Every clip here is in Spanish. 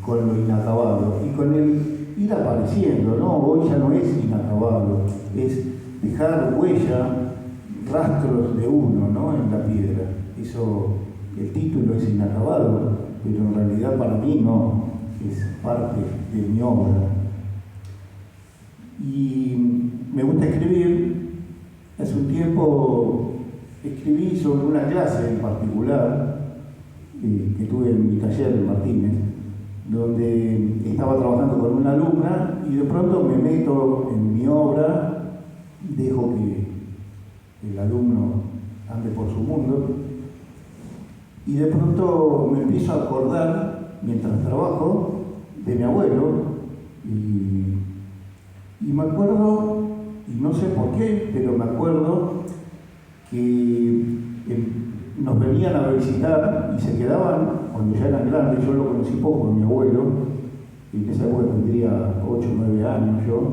con lo inacabado y con el ir apareciendo, ¿no? Hoy ya no es inacabado, es dejar huella, rastros de uno, ¿no? En la piedra. Eso, el título es inacabado, pero en realidad para mí no, es parte de mi obra. Y me gusta escribir. Hace un tiempo escribí sobre una clase en particular que tuve en mi taller en Martínez, donde estaba trabajando con una alumna y de pronto me meto en mi obra, dejo que el alumno ande por su mundo y de pronto me empiezo a acordar, mientras trabajo, de mi abuelo y me acuerdo, y no sé por qué, pero me acuerdo que nos venían a visitar y se quedaban, cuando ya eran grandes, yo lo conocí poco, mi abuelo, y en esa época tendría 8 o 9 años yo,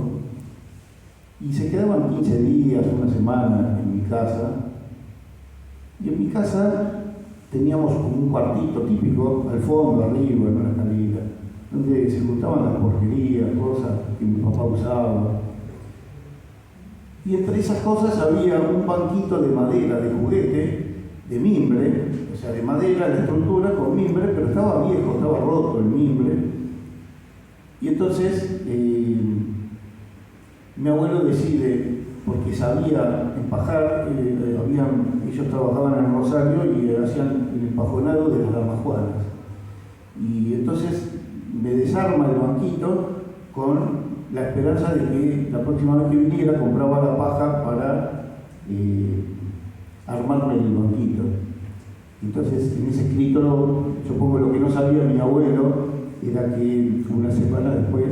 y se quedaban 15 días, una semana en mi casa, y en mi casa teníamos como un cuartito típico, al fondo, arriba, en una escalera, donde se juntaban las porquerías, cosas que mi papá usaba. Y entre esas cosas había un banquito de madera, de juguete, de mimbre, o sea, de madera, la estructura con mimbre, pero estaba viejo, estaba roto el mimbre. Y entonces mi abuelo decide, porque sabía empajar, ellos trabajaban en Rosario y hacían el empajonado de las damajuanas. Y entonces me desarma el banquito con la esperanza de que la próxima vez que viniera compraba la paja para armarme el banquito. Entonces, en ese escrito, supongo lo que no sabía mi abuelo era que una semana después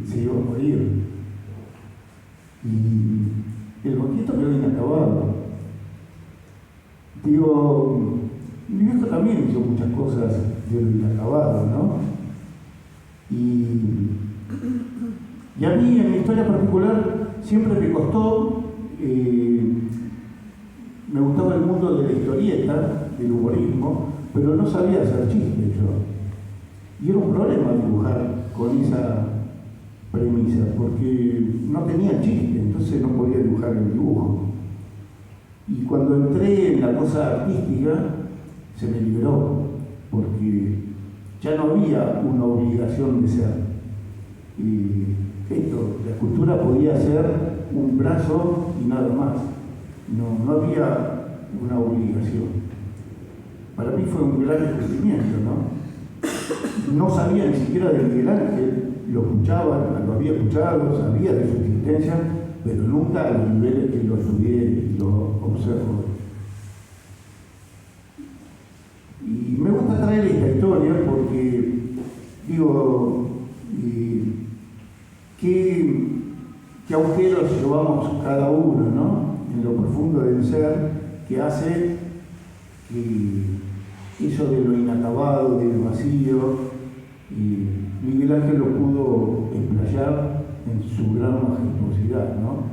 se iba a morir. Y el banquito quedó inacabado. Digo, mi viejo también hizo muchas cosas de lo inacabado, ¿no? Y a mí, en mi historia particular, siempre me costó, me gustaba el mundo de la historieta, del humorismo, pero no sabía hacer chistes yo. Y era un problema dibujar con esa premisa, porque no tenía chiste, entonces no podía dibujar el dibujo. Y cuando entré en la cosa artística, se me liberó, porque ya no había una obligación de ser. Y la escultura podía ser un brazo y nada más. No había una obligación. Para mí fue un gran descubrimiento, ¿no? No sabía ni siquiera de Miguel Ángel, lo escuchaba, lo había escuchado, sabía de su existencia, pero nunca a los niveles que lo estudié y lo observo. Y me gusta traer esta historia porque, digo, qué agujeros llevamos cada uno, ¿no? En lo profundo del ser, que hace que eso de lo inacabado, del vacío, y Miguel Ángel lo pudo explayar en su gran majestuosidad, ¿no?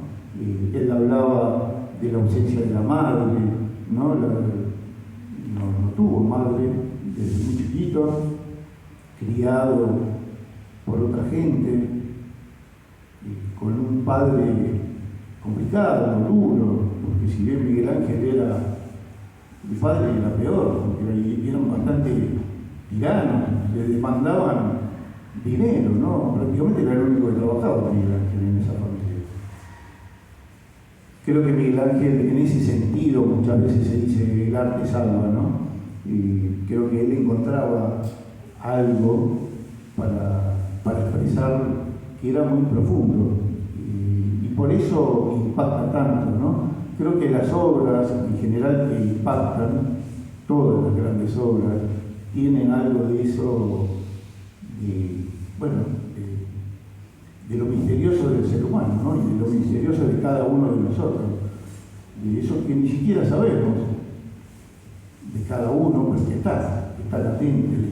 Él hablaba de la ausencia de la madre, ¿no? No tuvo madre desde muy chiquito, criado por otra gente, con un padre complicado, duro, porque si bien Miguel Ángel era, el padre era peor, porque eran bastante tiranos, le demandaban dinero, ¿no? Prácticamente era el único que trabajaba Miguel Ángel en esa familia. Creo que Miguel Ángel, en ese sentido, muchas veces se dice el arte salva, ¿no? Y creo que él encontraba algo para expresar que era muy profundo y por eso impacta tanto, ¿no? Creo que las obras en general que impactan, todas las grandes obras, tienen algo de eso, de lo misterioso del ser humano, ¿no? Y de lo misterioso de cada uno de nosotros, de eso que ni siquiera sabemos de cada uno, pues que está latente.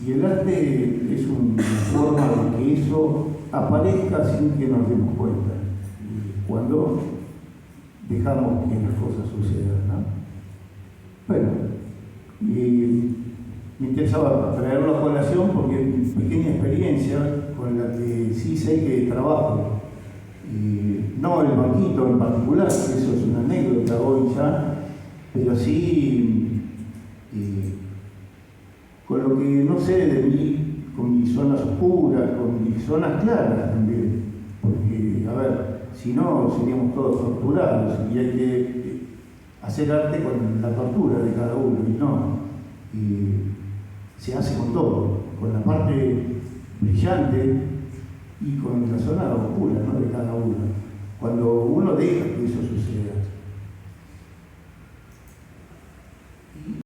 Y el arte es una forma de que eso aparezca sin que nos demos cuenta. Cuando dejamos que las cosas sucedan, ¿no? Bueno, me interesaba traerlo a colación porque mi pequeña experiencia con la que sí sé que trabajo, no el banquito en particular, que eso es una anécdota hoy ya, pero sí con lo que no sé de mí, con mis zonas oscuras, con mis zonas claras también, porque, a ver, si no seríamos todos torturados y hay que hacer arte con la tortura de cada uno, y no. Se hace con todo, con la parte brillante y con la zona oscura, ¿no?, de cada uno. Cuando uno deja que eso suceda.